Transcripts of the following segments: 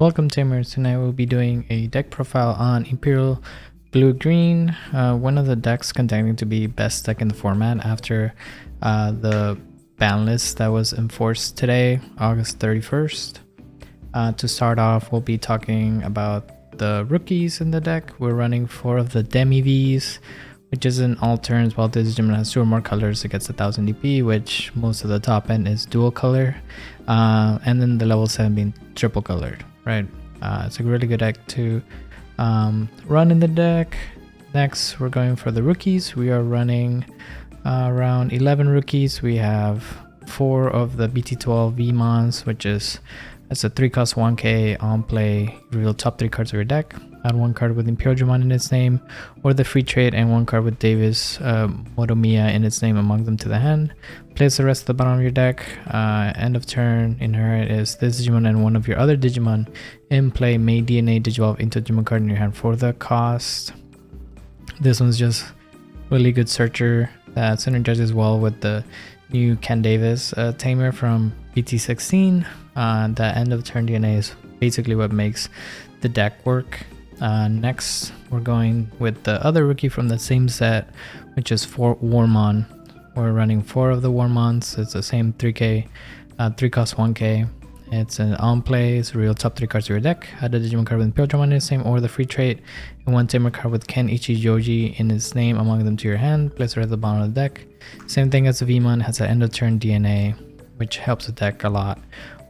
Welcome Tamers, tonight we'll be doing a deck profile on Imperial Blue-Green, one of the decks contending to be best deck in the format after the ban list that was enforced today, August 31st. To start off, we'll be talking about the rookies in the deck. We're running 4 of the Demi-Vs, which is in all turns. While this Digimon has 2 or more colors, it gets 1000 DP, which most of the top end is dual color, and then the level 7 being triple colored. Right, it's a really good deck to run in the deck. Next, we're going for the rookies. We are running around 11 rookies. We have 4 of the BT12 Vmons, which is it's a 3-cost 1k on play. Reveal top 3 cards of your deck. Add 1 card with Imperialdramon in its name, or the free trade, and 1 card with Davis Motomiya in its name among them to the hand. Place the rest at the bottom of your deck. End of turn, inherit is this Digimon and 1 of your other Digimon in play may DNA Digivolve into a Digimon card in your hand for the cost. This one's just really good searcher that synergizes well with the new Ken Davis Tamer from BT17. The end of turn DNA is basically what makes the deck work. Next, we're going with the other rookie from the same set, which is Warmon. We're running 4 of the Warmons. It's the same 3k, 3-cost 1k. It's an on play, it's real top 3 cards of your deck. Add a Digimon card with Imperialdramon in its name or the free trait, and 1 Tamer card with Ken Ichijoji in its name among them to your hand. Place it at the bottom of the deck. Same thing as the Vmon, has an end of turn DNA, which helps the deck a lot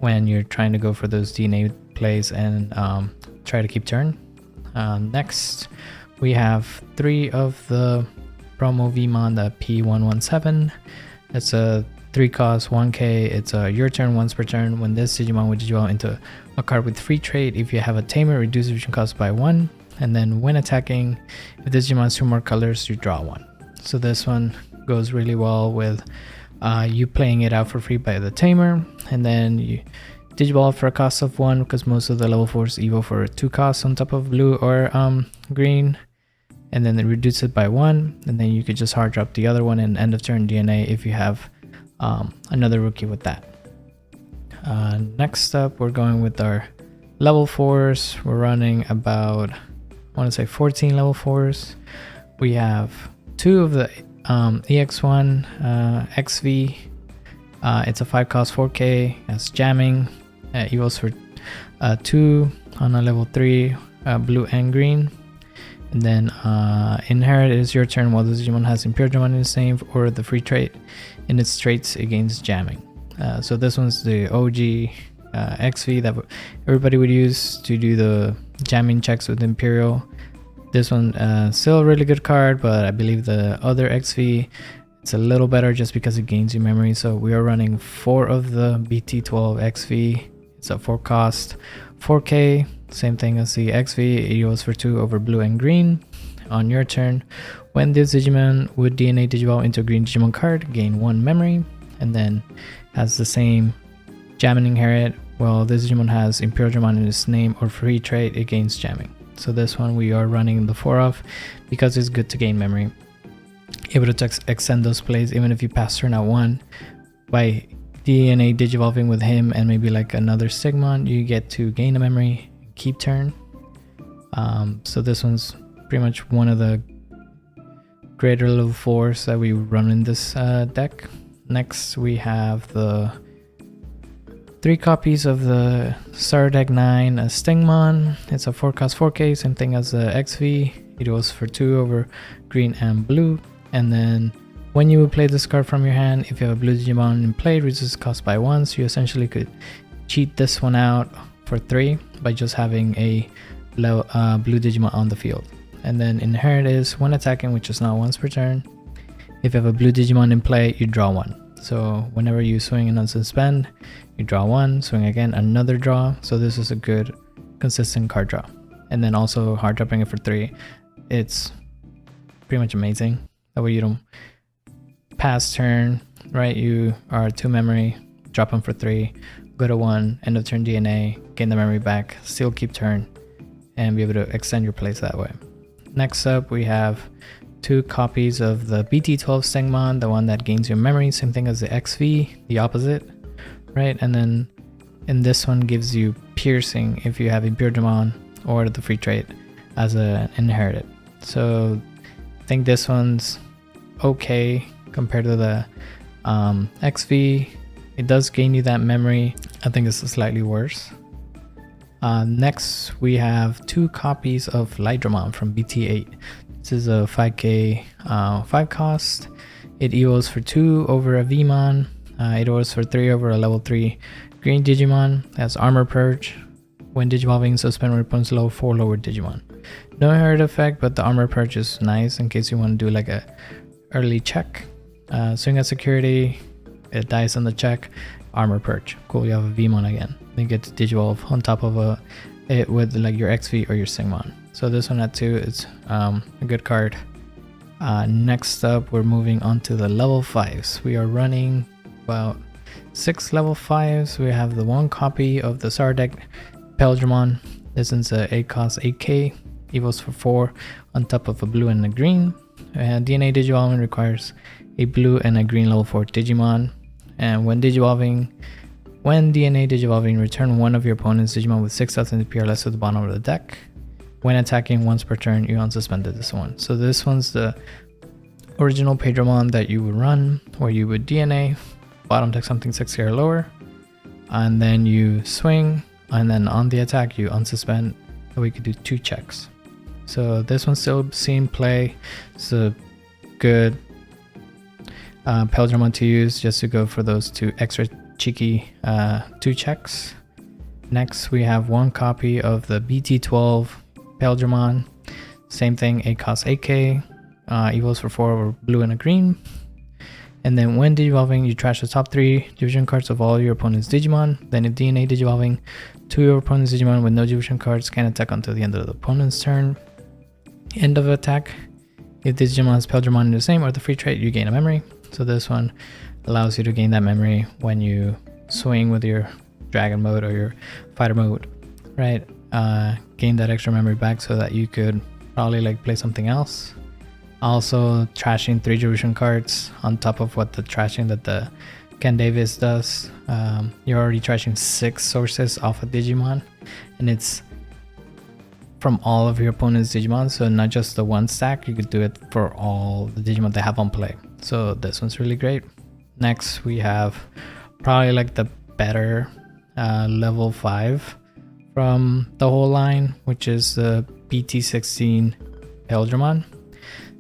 when you're trying to go for those DNA plays and try to keep turn. Next, we have 3 of the promo Vmon, the P117. It's a 3-cost 1k. It's a your turn once per turn. When this Digimon would Digivolve into a card with free trade, if you have a Tamer, reduce fusion cost by 1. And then when attacking, if this Digimon has 2 more colors, you draw 1. So this one goes really well with you playing it out for free by the Tamer, and then you Digivolve for a cost of 1, because most of the level 4s evo for 2 costs on top of blue or green, and then it reduces it by 1, and then you could just hard drop the other one and end of turn DNA if you have another rookie with that. Next up, we're going with our level 4s. We're running about, I want to say 14 level 4s. We have 2 of the EX1 XV. It's a 5-cost 4k. That's jamming. Evos for 2 on a level 3, blue and green. And then inherit is your turn while this Digimon has Imperialdramon in its name or the free trait in its traits against jamming. So this one's the OG XV that everybody would use to do the jamming checks with Imperial. This one still a really good card, but I believe the other XV, it's a little better just because it gains you memory. So we are running 4 of the BT12 XV. It's a 4-cost 4k. Same thing as the XV. It goes for 2 over blue and green. On your turn, when this Digimon would DNA Digivolve into a green Digimon card, gain 1 memory, and then has the same jamming inherit. Well, this Digimon has Imperialdramon in its name or free trait, it gains jamming. So this one we are running the 4 of because it's good to gain memory. Able to extend those plays even if you pass turn at 1 by DNA Digivolving with him and maybe like another Sigmon, you get to gain a memory, keep turn. So this one's pretty much one of the greater level 4s that we run in this deck. Next, we have the 3 copies of the Star Deck 9 Stingmon. It's a 4-cost 4k, same thing as the XV. It goes for 2 over green and blue. And then when you play this card from your hand, if you have a blue Digimon in play, reduces cost by 1. So you essentially could cheat this one out for 3 by just having a blue Digimon on the field. And then inherit is when attacking, which is not once per turn. If you have a blue Digimon in play, you draw 1. So whenever you swing and unsuspend, you draw 1, swing again, another draw. So this is a good consistent card draw. And then also hard dropping it for 3. It's pretty much amazing. That way you don't pass turn, right? You are 2 memory, drop them for 3, go to 1, end of turn DNA, gain the memory back, still keep turn, and be able to extend your plays that way. Next up, we have 2 copies of the BT12 Stingmon, the one that gains your memory, same thing as the XV, the opposite, right? And then and this one gives you piercing if you have Imperialdramon or the free trait as an inherited. So I think this one's okay compared to the XV. It does gain you that memory. I think it's slightly worse. Next we have 2 copies of Lightdramon from BT8. This is a 5k 5 cost. It evos for 2 over a Vmon. It evos for 3 over a level 3 green Digimon. It has armor purge. When digivolving, suspend when opponent's level 4 lower Digimon. No inherit effect, but the armor purge is nice in case you want to do like a early check. Swing at security, it dies on the check. Armor purge. Cool, you have a Vmon again. You get to digivolve on top of it with like your XV or your Singmon. So this one at 2 is a good card. Next up, we're moving on to the level 5s. We are running about 6 level 5s. We have the 1 copy of the Sardec Imperialdramon. This is a 8 cost 8k. Evos for 4 on top of a blue and a green. And DNA Digivolving requires a blue and a green level 4 Digimon. And when DNA Digivolving, return one of your opponent's Digimon with 6 health and PR less to the bottom of the deck. When attacking once per turn, you unsuspended this one. So this one's the original Paydramon that you would run, where you would DNA, bottom deck something 6k or lower, and then you swing, and then on the attack you unsuspend, so we could do 2 checks. So this one's still seen play. It's a good Imperialdramon to use just to go for those 2 extra cheeky 2 checks. Next we have 1 copy of the BT12 Imperialdramon. Same thing, 8 cost 8k. Evos for 4 over blue and a green. And then when digivolving, you trash the top 3 division cards of all your opponent's Digimon. Then if DNA digivolving, 2 of your opponent's Digimon with no division cards can attack until the end of the opponent's turn. End of attack. If this Digimon's Imperialdramon is the same or the free trait, you gain a memory. So this one allows you to gain that memory when you swing with your dragon mode or your fighter mode, right? Gain that extra memory back so that you could probably like play something else. Also trashing 3 division cards on top of what the trashing that the Ken Davis does. You're already trashing 6 sources off of Digimon, and it's from all of your opponent's Digimon, so not just the 1 stack. You could do it for all the Digimon they have on play. So this one's really great. Next we have probably like the better level 5 from the whole line, which is the BT16 Imperialdramon.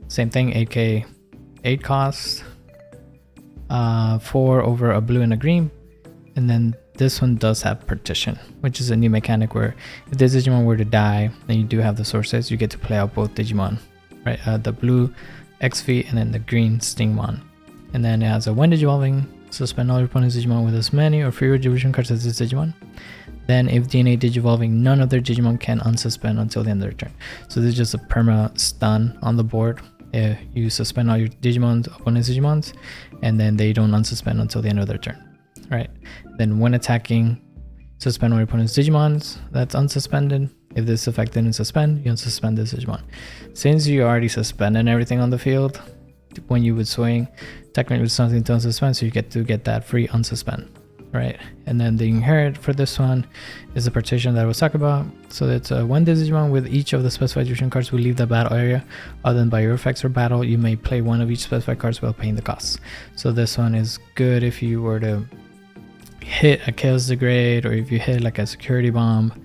Same thing, 8k 8 cost, 4 over a blue and a green. And then this one does have partition, which is a new mechanic where if this Digimon were to die, then you do have the sources, you get to play out both Digimon, right? The blue XV and then the green Stingmon. And then it has a when digivolving, suspend all your opponent's Digimon with as many or fewer division cards as this Digimon. Then if DNA digivolving, none of their Digimon can unsuspend until the end of their turn. So this is just a perma stun on the board. You suspend all your Digimons, opponent's Digimons, and then they don't unsuspend until the end of their turn, right? Then when attacking, suspend all your opponent's Digimons that's unsuspended. If this effect didn't suspend, you unsuspend this Digimon. Since you already suspended everything on the field, when you would swing, technically with something to unsuspend, so you get to get that free unsuspend, right? And then the inherit for this one is the partition that I was talking about. So it's when this Digimon with each of the specified division cards will leave the battle area, other than by your effects or battle, you may play one of each specified cards without paying the costs. So this one is good if you were to hit a Chaos Degrade, or if you hit like a security bomb,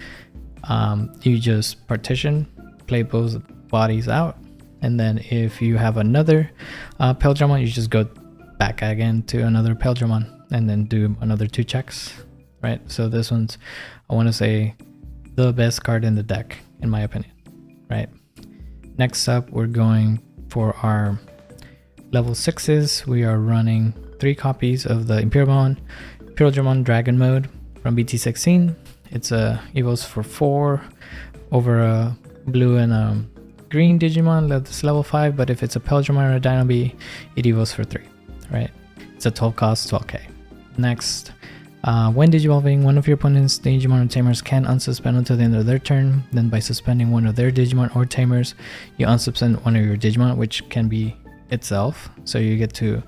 you just partition, play both bodies out. And then if you have another Imperialdramon, you just go back again to another Imperialdramon and then do another 2 checks, right? So this one's, I want to say, the best card in the deck, in my opinion, right? Next up, we're going for our level 6s. We are running 3 copies of the Imperialdramon Dragon mode from BT16. It's evos for 4 over a blue and a green Digimon. That's level 5, but if it's a Imperialdramon or a Dino B, it evos for 3, right? It's a 12 cost 12k. Next, when digivolving, one of your opponent's Digimon or Tamers can unsuspend until the end of their turn. Then by suspending one of their Digimon or Tamers, you unsuspend one of your Digimon, which can be itself. So you get to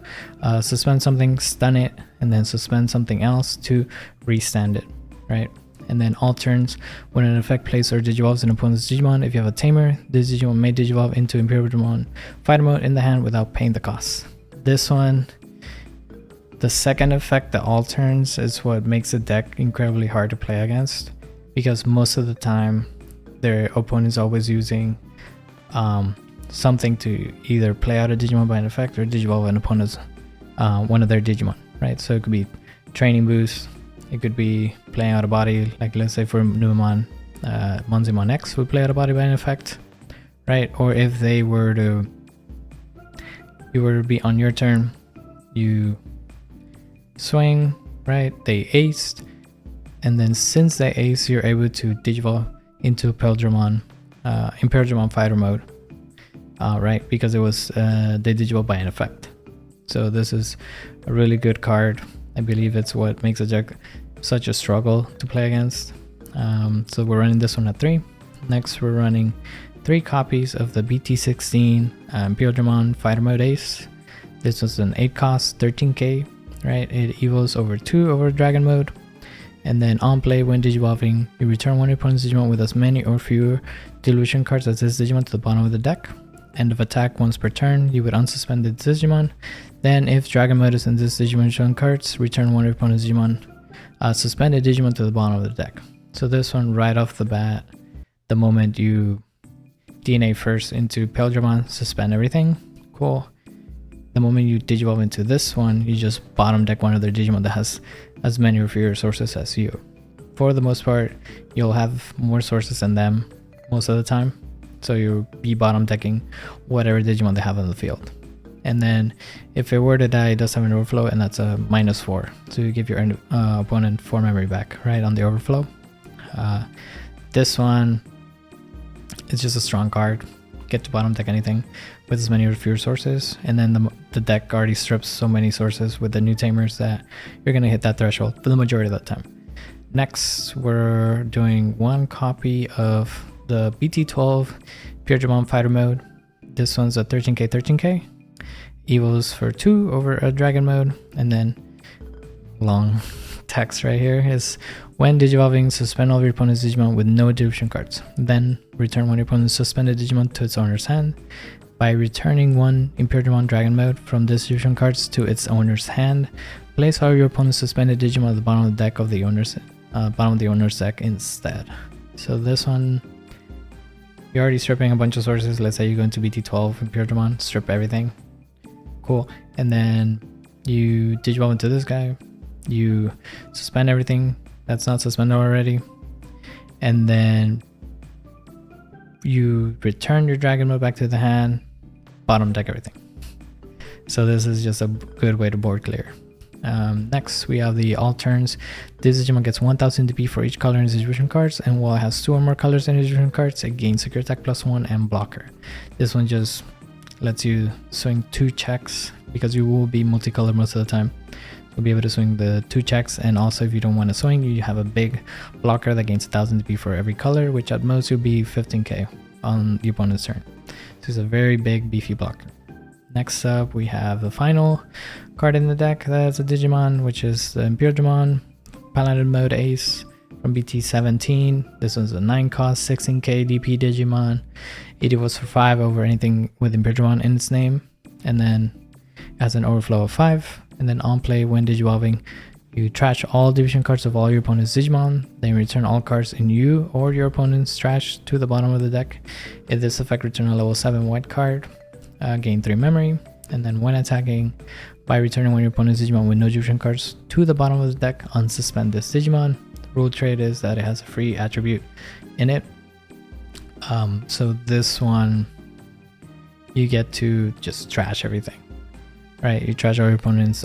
suspend something, stun it, and then suspend something else to restand it, right? And then all turns, when an effect plays or digivolves an opponent's Digimon, if you have a Tamer, this Digimon may digivolve into Imperialdramon Fighter Mode in the hand without paying the cost. This one, the second effect, the all turns, is what makes the deck incredibly hard to play against, because most of the time their opponent's always using something to either play out a Digimon by an effect or digivolve an opponent's one of their Digimon, right? So it could be training boost, it could be playing out a body, like let's say for Numemon, Monzimon X would play out a body by an effect, right? Or if they were to, you were to be on your turn, you swing, right? They aced, and then since they ace, you're able to digivolve into Imperialdramon Fighter Mode, right? Because it was they digivolve by an effect. So this is a really good card. I believe it's what makes a deck such a struggle to play against. So we're running this one at 3. Next, we're running 3 copies of the BT17 Imperialdramon Fighter Mode Ace. This was an 8 cost, 13k, right? It evos over 2 over Dragon Mode. And then on play, when digivolving, you return one opponent's Digimon with as many or fewer Dilution cards as this Digimon to the bottom of the deck. End of attack once per turn, you would unsuspend this Digimon. Then if Dragon Mode is in this Digimon shown cards, return one opponent's Digimon suspended Digimon to the bottom of the deck. So this one, right off the bat, the moment you DNA first into Imperialdramon, suspend everything. Cool. The moment you digivolve into this one, you just bottom deck one of their Digimon that has as many or fewer sources as you. For the most part, you'll have more sources than them most of the time. So you'll be bottom decking whatever Digimon they have on the field. And then if it were to die, it does have an overflow, and that's a -4 to give your opponent 4 memory back, right, on the overflow. This one is just a strong card. Get to bottom deck anything with as many or fewer sources, and then the deck already strips so many sources with the new Tamers that you're going to hit that threshold for the majority of the time. Next, we're doing 1 copy of the BT12 Imperialdramon Fighter Mode. This one's a 13k. Evos for 2 over a Dragon Mode, and then long text right here is when digivolving, suspend all of your opponent's Digimon with no dilution cards. Then return one of your opponent's suspended Digimon to its owner's hand. By returning one Imperialdramon Dragon Mode from distribution cards to its owner's hand, place all your opponent's suspended Digimon at the bottom of the deck of the owner's deck instead. So this one, you're already stripping a bunch of sources. Let's say you go into BT12 Imperialdramon, strip everything. Cool. And then you digivolve into this guy, you suspend everything that's not suspended already, and then you return your Dragon Mode back to the hand, bottom deck everything. So this is just a good way to board clear. Next, we have the all turns. This Digimon gets 1000 DP for each color in its distribution cards, and while it has 2 or more colors in its distribution cards, it gains secure attack +1 and blocker. This one just lets you swing 2 checks because you will be multicolored most of the time. You'll be able to swing the 2 checks, and also if you don't want to swing, you have a big blocker that gains 1000 DP for every color, which at most will be 15k on the opponent's turn. So it's a very big beefy blocker. Next up, we have the final card in the deck that's a Digimon, which is the Imperialdramon Paladin Mode Ace from BT17. This one's a 9 cost, 16k DP Digimon. It was for 5 over anything with Imperialdramon in its name, and then it has an overflow of 5. And then on play, when digivolving, you trash all division cards of all your opponent's Digimon, then return all cards in you or your opponent's trash to the bottom of the deck. If this effect, return a level 7 white card, gain 3 memory. And then when attacking, by returning one of your opponent's Digimon with no division cards to the bottom of the deck, unsuspend this Digimon. Rule trade is that it has a free attribute in it. So this one, you get to just trash everything, right? You trash all your opponent's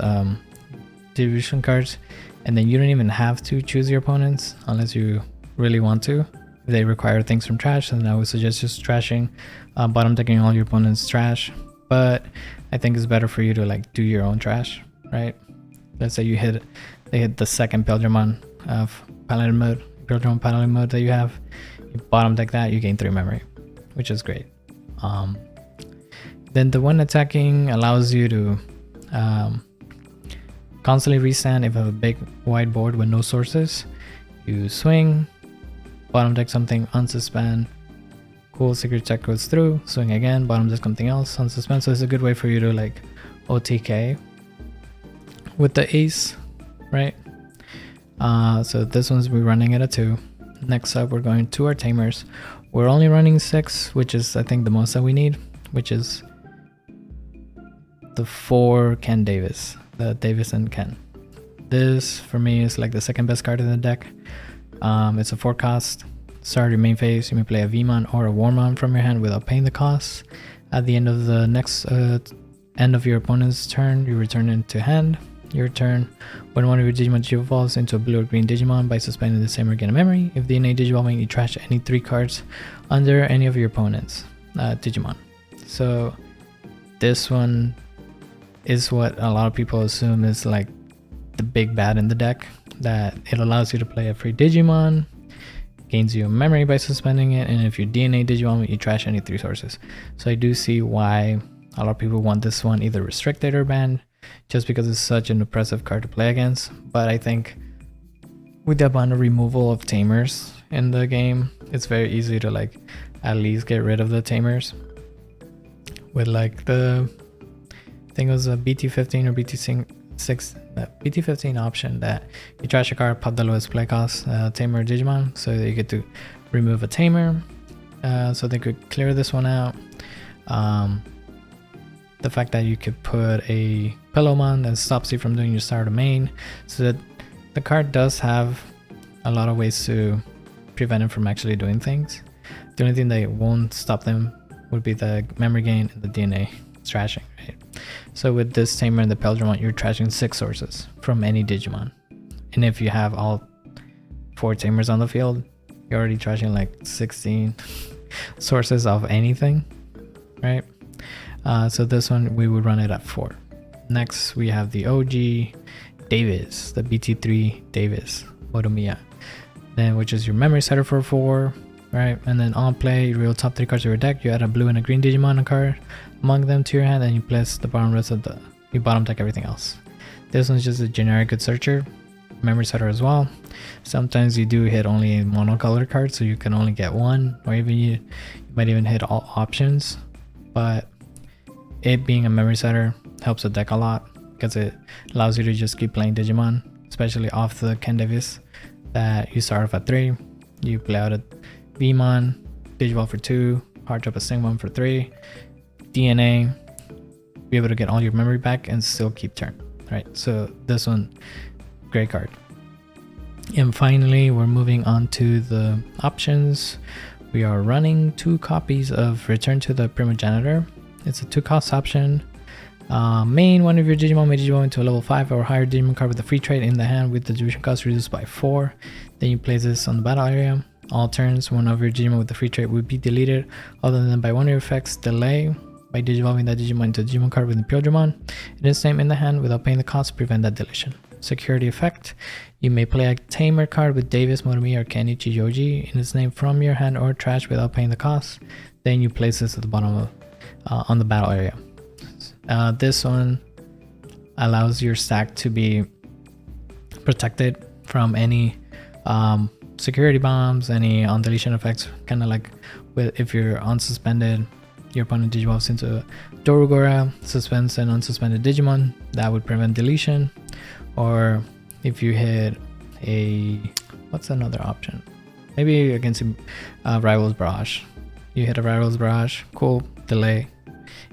distribution cards, and then you don't even have to choose your opponents unless you really want to. If they require things from trash, then I would suggest just trashing, bottom decking all your opponent's trash. But I think it's better for you to like do your own trash, right? Let's say they hit the second Imperialdramon of Paladin mode, Imperialdramon Paladin mode that you have. You bottom deck that, you gain 3 memory, which is great. Then the one attacking allows you to constantly restand if you have a big wide board with no sources. You swing, bottom deck something, unsuspend. Cool, secret check goes through, swing again, bottom deck something else, unsuspend. So it's a good way for you to like OTK with the ace, right? So this one's we're running at a 2. Next up, we're going to our Tamers. We're only running 6, which is I think the most that we need, which is the 4 Ken Davis, the Davis and Ken. This for me is like the second best card in the deck. It's a 4 cost. Start your main phase, you may play a Vmon or a Warmon from your hand without paying the cost. At the end of the next end of your opponent's turn, you return it to hand. Your turn, when one of your Digimon digivolves into a blue or green Digimon by suspending the same or gain a memory. If DNA digivolving, you trash any 3 cards under any of your opponent's Digimon. So this one is what a lot of people assume is like the big bad in the deck, that it allows you to play a free Digimon, gains you a memory by suspending it, and if you DNA Digimon, you trash any 3 sources. So I do see why a lot of people want this one either restricted or banned, just because it's such an oppressive card to play against. But I think with the amount of removal of Tamers in the game, it's very easy to like at least get rid of the Tamers with like the thing was a BT15 or BT6, that BT15 option that you trash a card, pop the lowest play cost Tamer or Digimon, so you get to remove a Tamer, so they could clear this one out. The fact that you could put a Pillowmon that stops you from doing your start of main, so that the card does have a lot of ways to prevent it from actually doing things. The only thing that won't stop them would be the memory gain and the DNA trashing, right? So with this Tamer and the Imperialdramon, you're trashing 6 sources from any Digimon. And if you have all 4 Tamers on the field, you're already trashing like 16 sources of anything, right? So this one, we would run it at 4. Next, we have the OG Davis, the BT3 Davis, Motomiya. Then, which is your memory setter for 4, right? And then on play, you reveal top 3 cards of your deck. You add a blue and a green Digimon card among them to your hand, and you place the bottom rest of the, you bottom deck everything else. This one's just a generic good searcher, memory setter as well. Sometimes you do hit only a monocolor card, so you can only get 1, or even you might even hit all options. But it being a memory setter helps the deck a lot, because it allows you to just keep playing Digimon, especially off the Ken Davis that you start off at 3. You play out a Vmon, Digivolve for 2, hard drop a Singmon for 3, DNA, be able to get all your memory back and still keep turn, right? So this one, great card. And finally, we're moving on to the options. We are running 2 copies of Return to the Primogenitor. It's a 2 cost option. Main, one of your Digimon may Digimon into a level 5 or higher Digimon card with a free trade in the hand with the distribution cost reduced by 4. Then you place this on the battle area. All turns, one of your Digimon with the free trade would be deleted other than by one of your effects, delay, by digivolving that Digimon into a Digimon card with Imperialdramon in its name in the hand without paying the cost to prevent that deletion. Security effect, you may play a Tamer card with Davis, Motomi, or Kenichi Yoji in its name from your hand or trash without paying the cost. Then you place this at the bottom of on the battle area. This one allows your stack to be protected from any security bombs, any on deletion effects, kind of like with if you're unsuspended, your opponent digivolves into Dorugora, suspends an unsuspended Digimon, that would prevent deletion. Or if you hit a, what's another option? Maybe against Rival's Barrage. You hit a Rival's Barrage, cool, delay,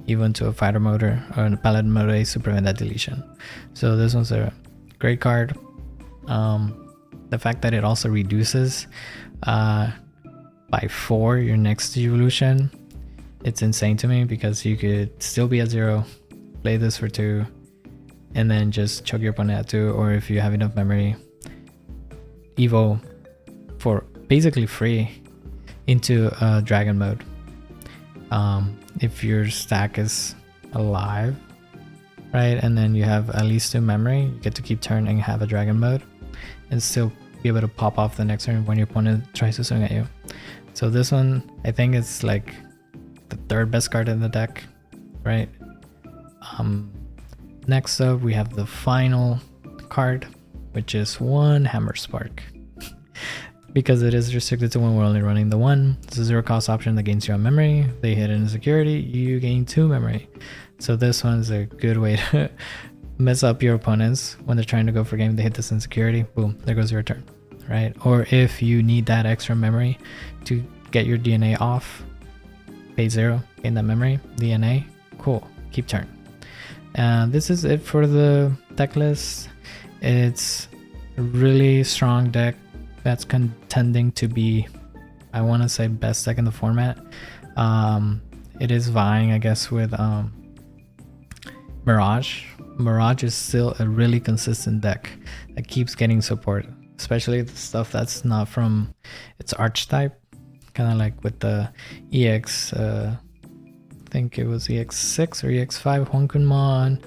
even to a fighter motor or a paladin motor to prevent that deletion. So this one's a great card. The fact that it also reduces by 4 your next evolution, it's insane to me, because you could still be at 0, play this for 2, and then just choke your opponent at 2, or if you have enough memory, evo for basically free into dragon mode. If your stack is alive, right, and then you have at least 2 memory, you get to keep turn and have a dragon mode and still be able to pop off the next turn when your opponent tries to swing at you. So this one, I think it's like the 3rd best card in the deck, right? Next up, we have the final card, which is 1 Hammer Spark. because it is restricted to when we're only running the one. It's a 0 cost option that gains you on memory. They hit in security, you gain 2 memory. So this one's a good way to mess up your opponents when they're trying to go for game. They hit this in security, boom, there goes your turn, right? Or if you need that extra memory to get your DNA off, pay 0, gain that memory, DNA, cool, keep turn. And this is it for the deck list. It's a really strong deck that's contending to be, I want to say, best deck in the format. It is vying, I guess, with Mirage. Mirage is still a really consistent deck that keeps getting support, especially the stuff that's not from its archetype, kind of like with the EX, I think it was EX6 or EX5 Honkunmon,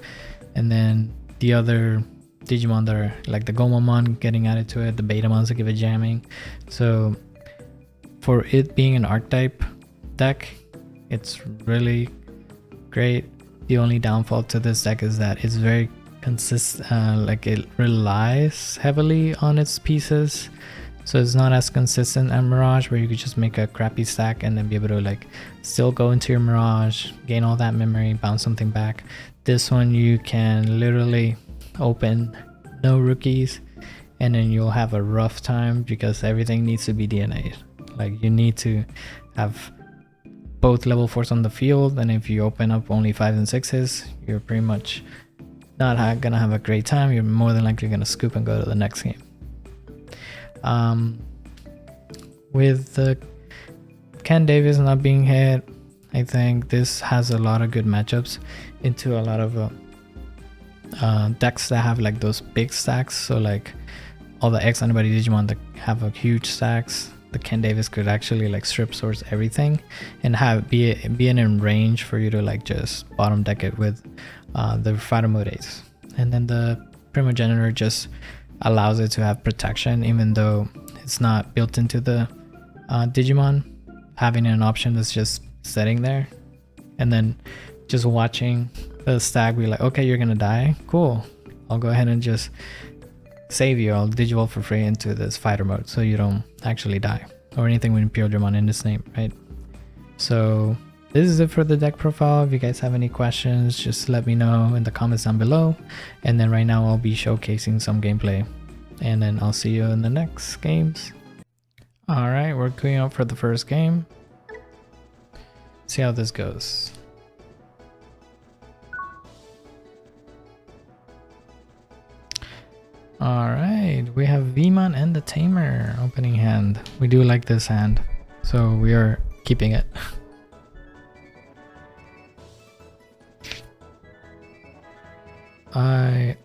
and then the other Digimon that are like the Gomamon getting added to it, the Betamons that give it jamming. So for it being an archetype deck, it's really great. The only downfall to this deck is that it's very consistent, like it relies heavily on its pieces. So it's not as consistent as Mirage, where you could just make a crappy stack and then be able to like still go into your Mirage, gain all that memory, bounce something back. This one you can literally open no rookies and then you'll have a rough time because everything needs to be DNA'd. Like you need to have both level 4s on the field, and if you open up only 5s and 6s, you're pretty much not gonna have a great time. You're more than likely gonna scoop and go to the next game. With the Ken Davis not being hit, I think this has a lot of good matchups into a lot of decks that have like those big stacks. So like all the X Antibody Digimon that have a huge stacks, the Ken Davis could actually like strip source everything and have be in range for you to like just bottom deck it with the Fighter Mode 8s. And then the Primogenitor just allows it to have protection, even though it's not built into the Digimon. Having an option that's just sitting there and then just watching the stack be like, okay, you're gonna die, cool, I'll go ahead and just save you. I'll Digivolve for free into this fighter mode so you don't actually die, or anything with Imperialdramon in its name, right? So this is it for the deck profile. If you guys have any questions, just let me know in the comments down below, and then right now I'll be showcasing some gameplay, and then I'll see you in the next games. All right, we're queuing up for the first game. See how this goes. Alright, we have Vmon and the Tamer opening hand. We do like this hand, so we are keeping it. I'll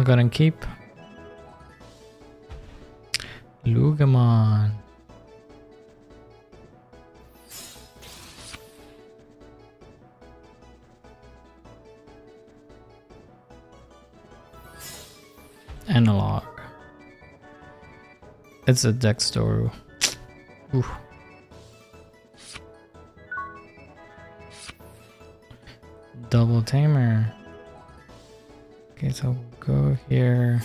go ahead and keep Lugamon. Analog. It's a Dextoru. Oof. Double Tamer. Okay, so we'll go here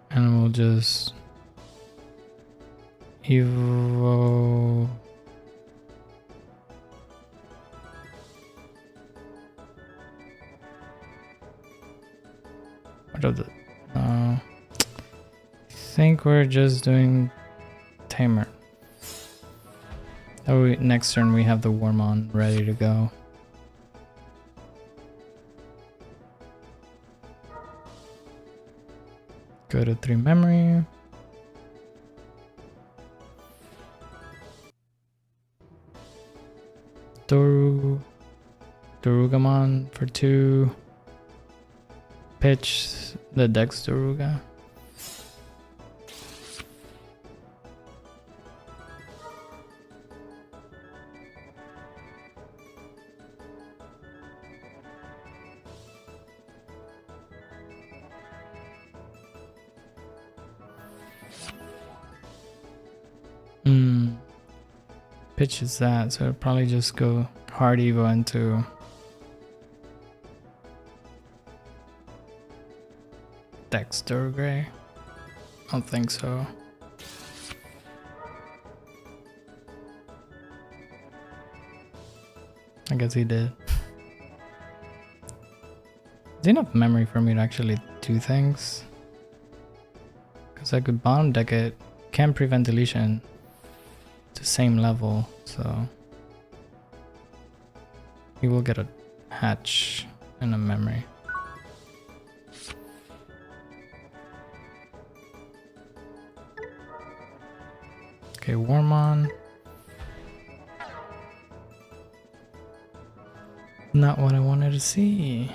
and we'll just evo. What of the I think we're just doing Tamer. Oh, next turn we have the Wormon ready to go. Go to 3 memory. Dorugamon for 2. Pitch the Dextoruga. Pitch is that, so it'll probably just go hard evo into Dexter Gray. don't think so. I guess he did. There's enough memory for me to actually do things. Because I could bottom deck it, can prevent deletion to same level, so he will get a hatch and a memory. Okay, Warmon. Not what I wanted to see.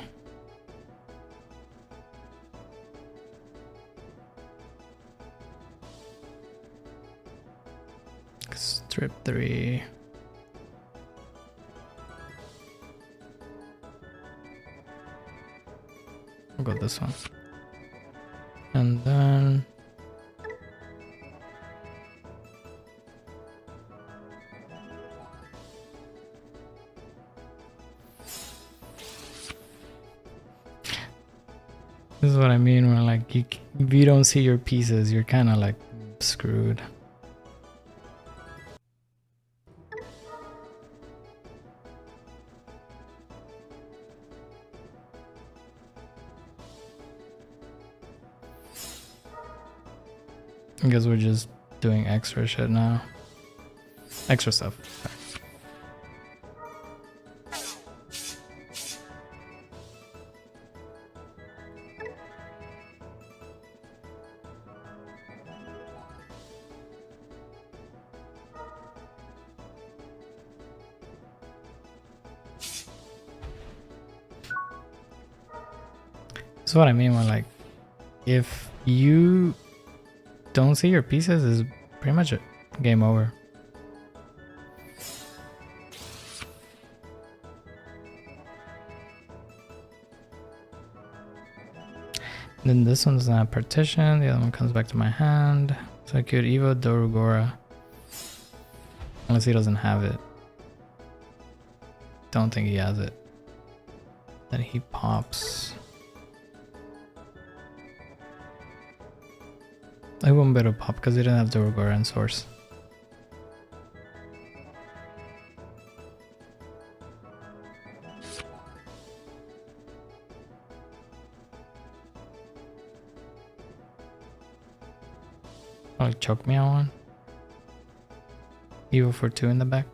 Strip 3. I'll go this one. And then this is what I mean when like if you don't see your pieces, you're kind of like screwed. I guess we're just doing extra shit now. Extra stuff. That's what I mean when like if you don't see your pieces, is pretty much a game over. Then this one's not partition, the other one comes back to my hand. So I could Evo Dorugora. Unless he doesn't have it. Don't think he has it. Then he pops. I won't be able to pop because he didn't have Dorugora and Source. Oh, choke me on one. Evo for 2 in the back.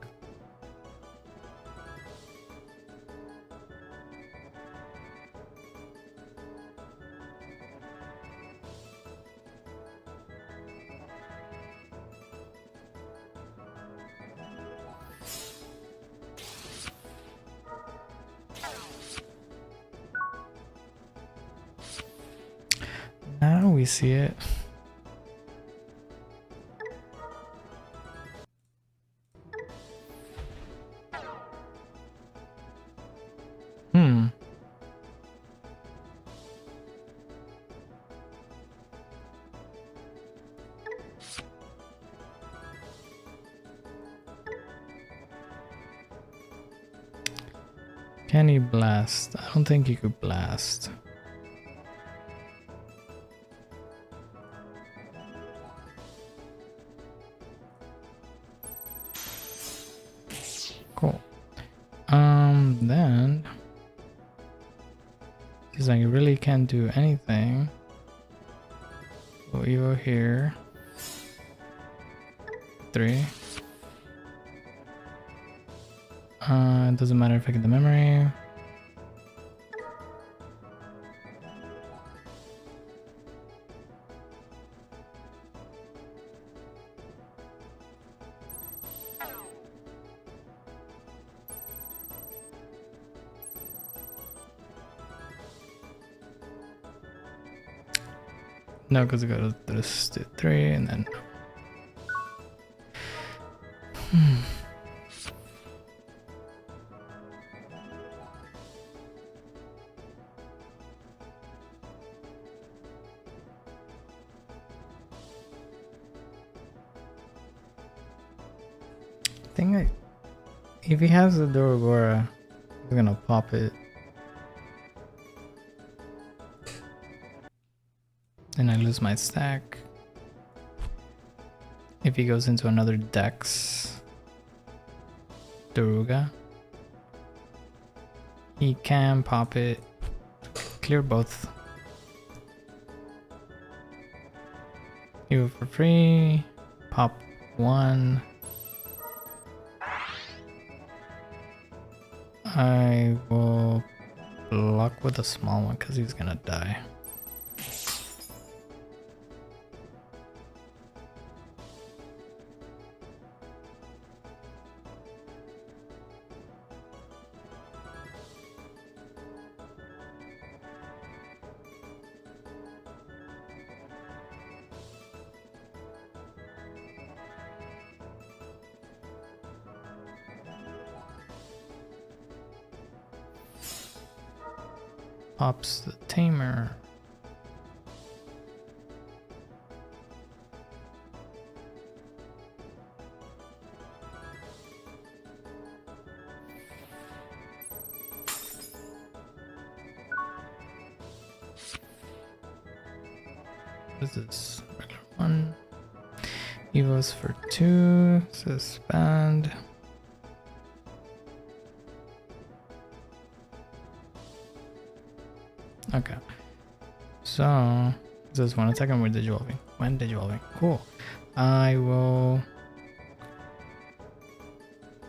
Now we see it. Can he blast? I don't think he could blast. Cool. Then he's like, you really can't do anything. So Evo here. 3. It doesn't matter if I get the memory. No, because it goes to this 3 and then. I think if he has the Dorogora, he's gonna pop it. Then I lose my stack. if he goes into another Dex Daruga, he can pop it, clear both. You for free, pop one. I will block with a small one because he's gonna die. Pops the Tamer. What is this? Regular one. Evos for 2. Suspend. Okay, so this is one attack and we're digivolving. When digivolving, cool. I will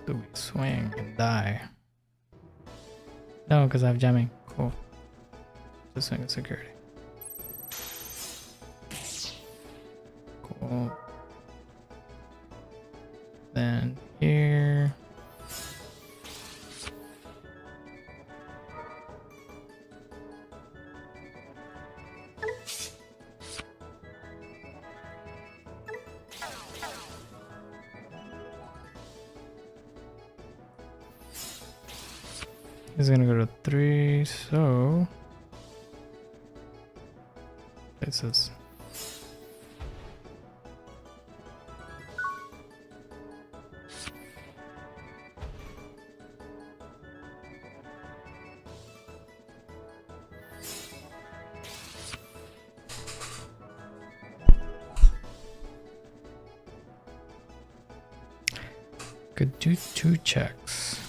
do we swing and die? No, because I have jamming. Cool. Just swing and security. Cool. Then here. He's gonna go to 3, so this is could do 2 checks.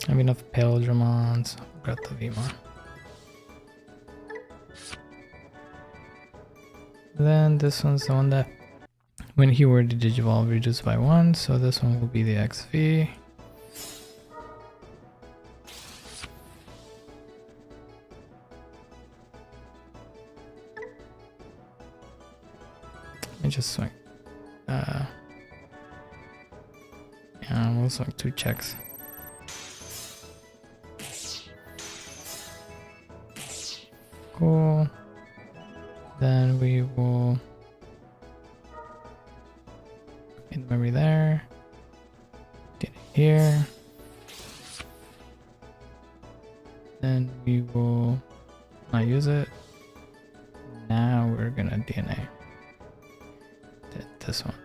I have enough Imperialdramons. Got the Vmon. Then this one's the one that, when he were to digivolve, reduced by 1. So this one will be the XV. I just swing. Yeah, we'll swing 2 checks. Cool. Then we will get the memory there. Get it here. Then we will not use it. Now we're gonna DNA this one.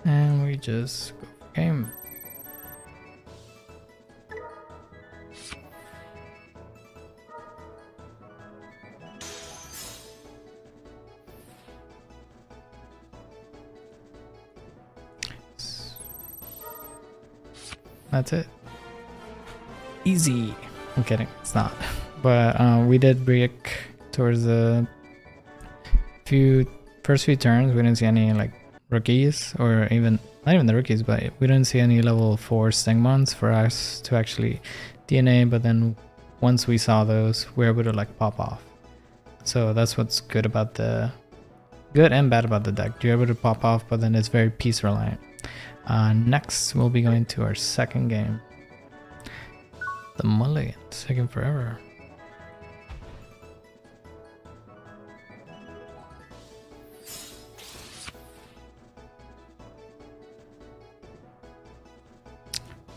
And we just go for game. That's it. Easy. I'm kidding, it's not. But we did break towards the first few turns. We didn't see any like rookies, or even not even the rookies, but we didn't see any level 4 Stingmons for us to actually DNA. But then once we saw those, we're able to like pop off. So that's what's good about the good and bad about the deck. You're able to pop off, but then it's very piece reliant. Next, we'll be going to our second game. The Mulligan, taking forever.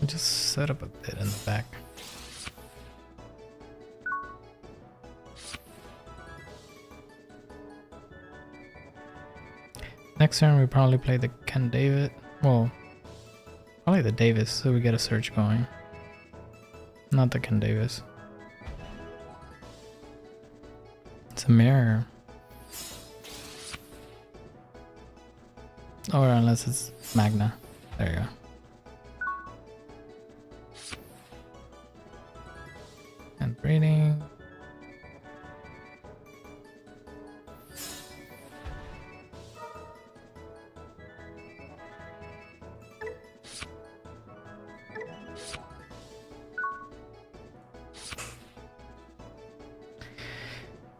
Just set up a bit in the back. Next turn we probably play the Ken David. Well, probably the Davis, so we get a search going. Not the Ken Davis. It's a mirror. Or unless it's Magna. There you go. And breeding.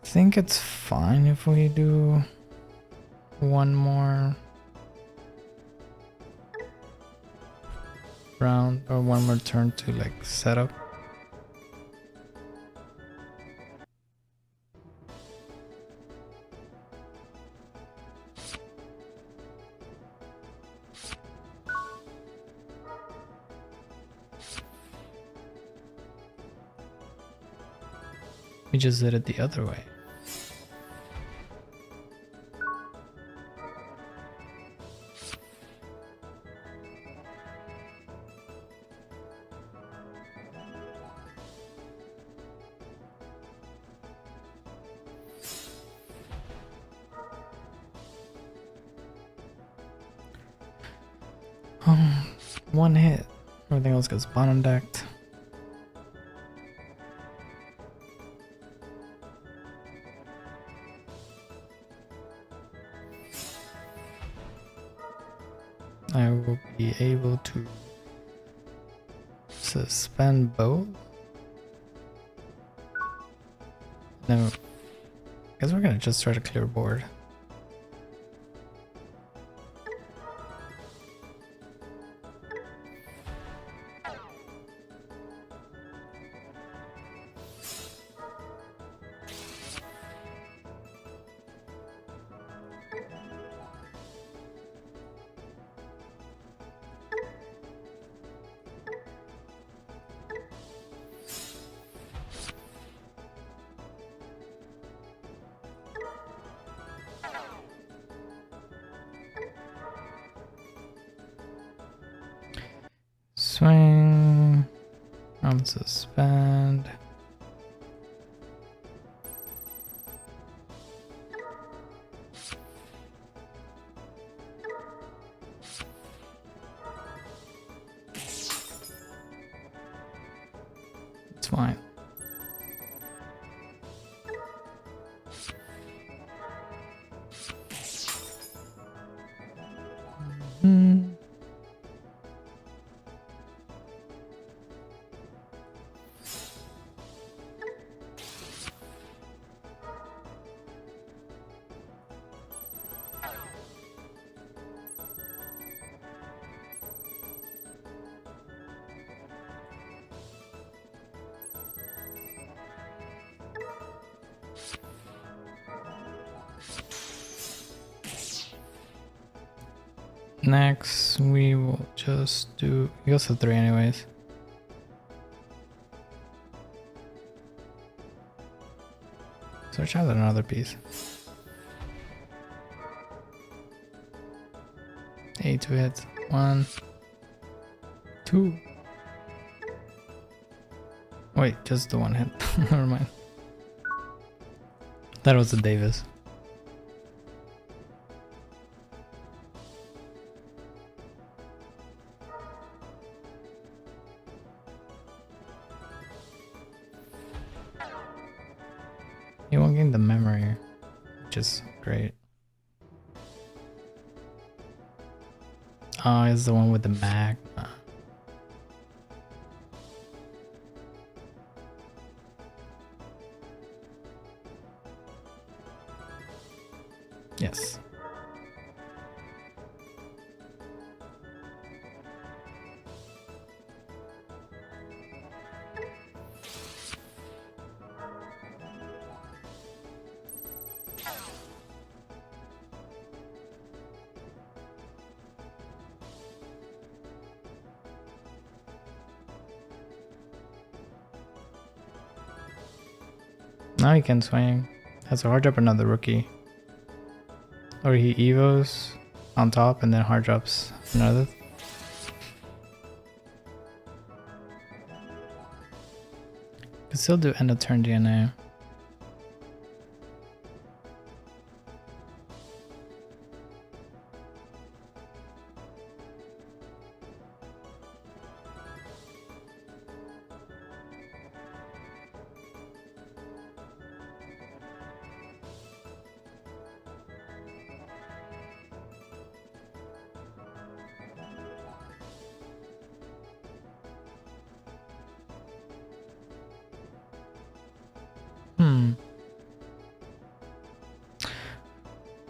I think it's fine if we do one more round or one more turn to like set up. We just did it the other way. One hit. Everything else gets bottom decked. I will be able to suspend both. No, I guess we're gonna just try to clear board. Swing, unsuspend. It's fine. Next, we will just do. He goes to 3 anyways. Search out another piece. 8 to hit. 1, 2. Wait, just the one hit. Never mind. That was the Davis. You won't gain the memory, which is great. Oh, it's the one with the mag. Yes. Now he can swing. Has a hard drop another rookie. Or he evos on top and then hard drops another. Could still do end of turn DNA.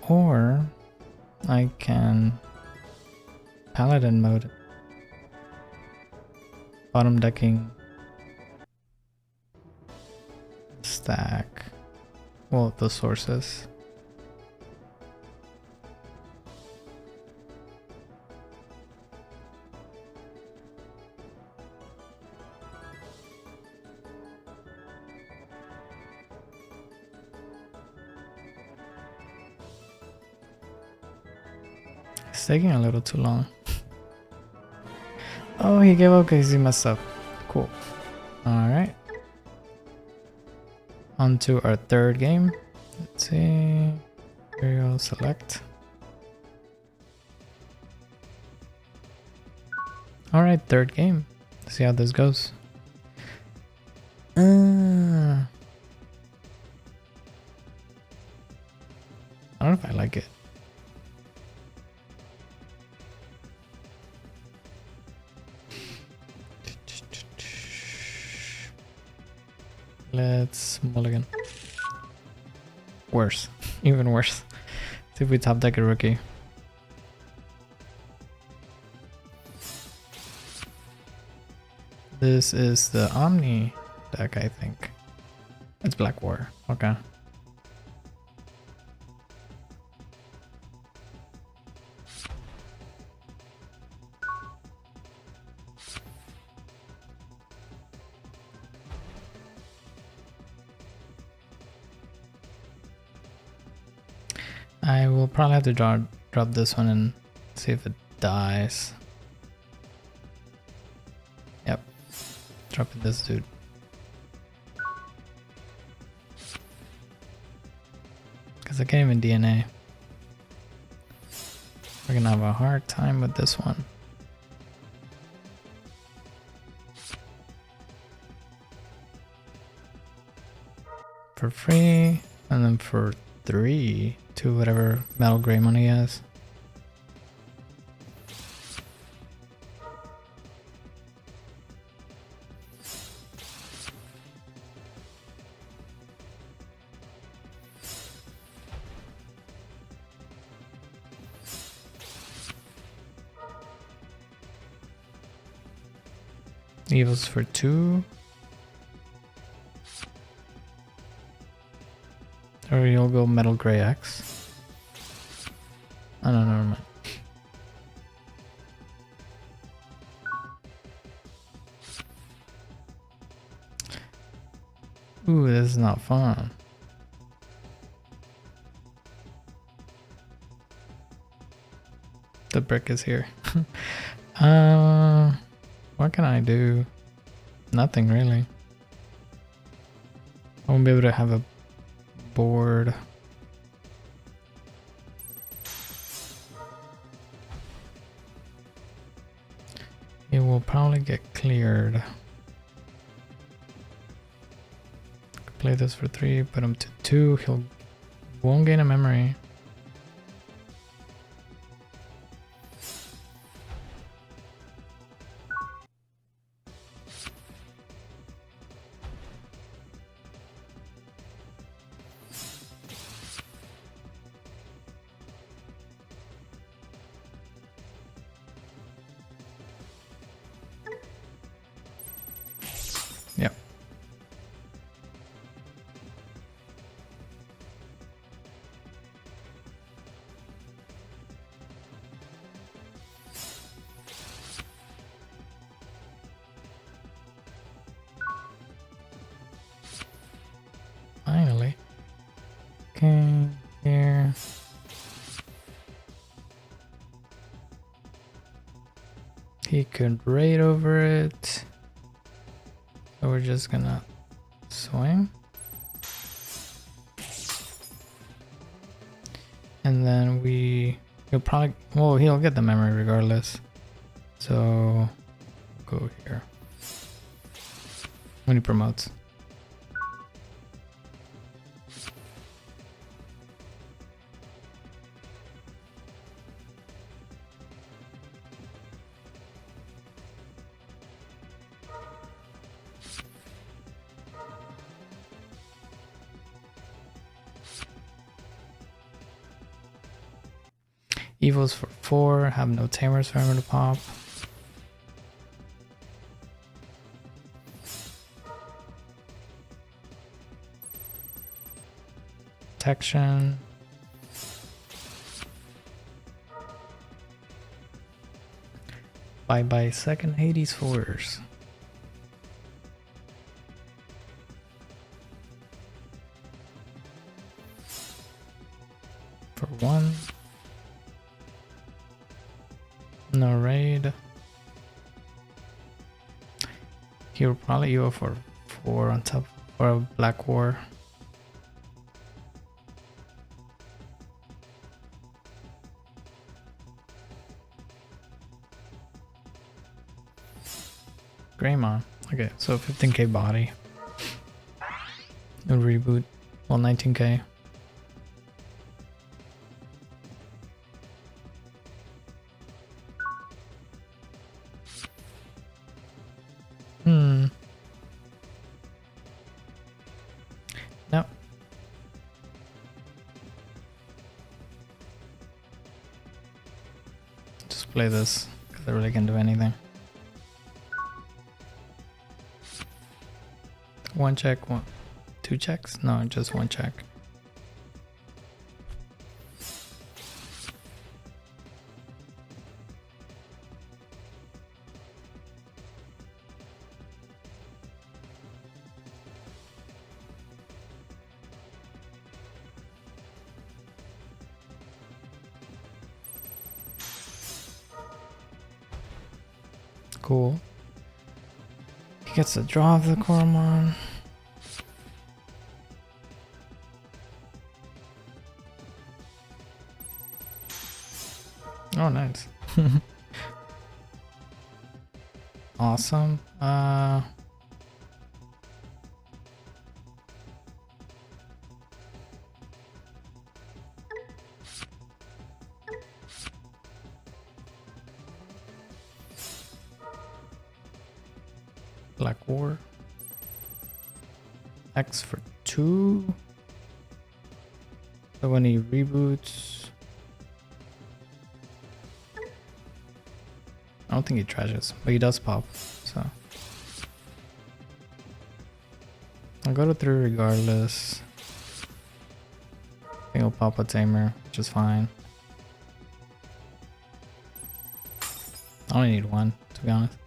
Or I can paladin mode. Bottom decking stack. Well, the sources. It's taking a little too long. Oh, he gave up because he messed up. Cool. Alright. On to our third game. Let's see. Imperial select. Alright, third game. Let's see how this goes. I don't know if I like it. Let's mulligan. Worse. Even worse. See if we top deck a rookie. This is the Omni deck, I think. It's Black War. Okay. I will probably have to drop this one and see if it dies. Yep. Dropping this dude. Because I can't even DNA. We're gonna have a hard time with this one. For free, and then for 3 to whatever metal gray money he has. Evils for 2. Or you'll go metal gray X. Oh no, never mind. Ooh, this is not fun. The brick is here. What can I do? Nothing really. I won't be able to have a board. It will probably get cleared. Play this for 3, put him to 2. He won't gain a memory. Okay, here. He could raid over it. So we're just gonna swing. And then he'll probably, well, he'll get the memory regardless. So go here. When he promotes. Evils for 4, have no Tamers for him to pop. Protection. Bye bye second Hades Force. For 1. No raid. He'll probably go for 4 on top for a Black War. Greymon. Okay, so 15k body. A reboot. Well, 19k. No. Just play this, because I really can't do anything. 1 check, 2 checks? No, just 1 check. Cool. He gets a draw of the Coromon. Oh, nice. Awesome. Black War. X for 2. So when he reboots, I don't think he trashes, but he does pop, so I'll go to 3 regardless. I think he'll pop a Tamer, which is fine. I only need 1, to be honest.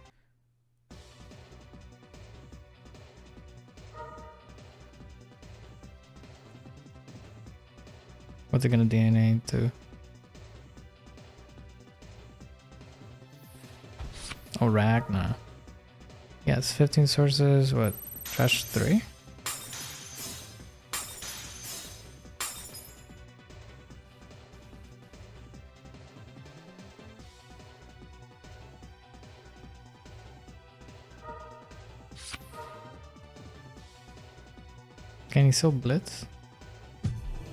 What's it gonna DNA to? Oh, Ragna. Yeah, it's 15 sources. What? Trash 3? Can he still blitz?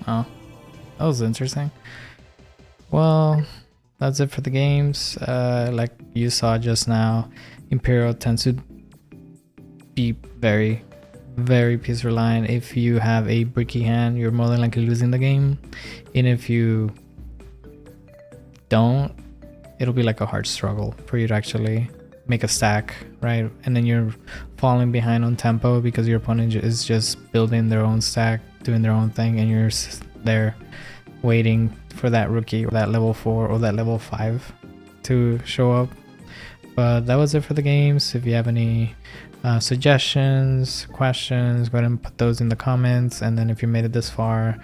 Oh, that was interesting. Well, that's it for the games. Like you saw just now, Imperial tends to be very, very piece reliant. If you have a bricky hand, you're more than likely losing the game. And if you don't, it'll be like a hard struggle for you to actually make a stack, right? And then you're falling behind on tempo because your opponent is just building their own stack, doing their own thing, and you're there waiting for that rookie or that level 4 or that level 5 to show up. But that was it for the games. If you have any suggestions, questions, go ahead and put those in the comments. And then if you made it this far,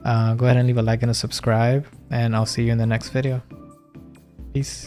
Go ahead and leave a like and a subscribe, and I'll see you in the next video. Peace.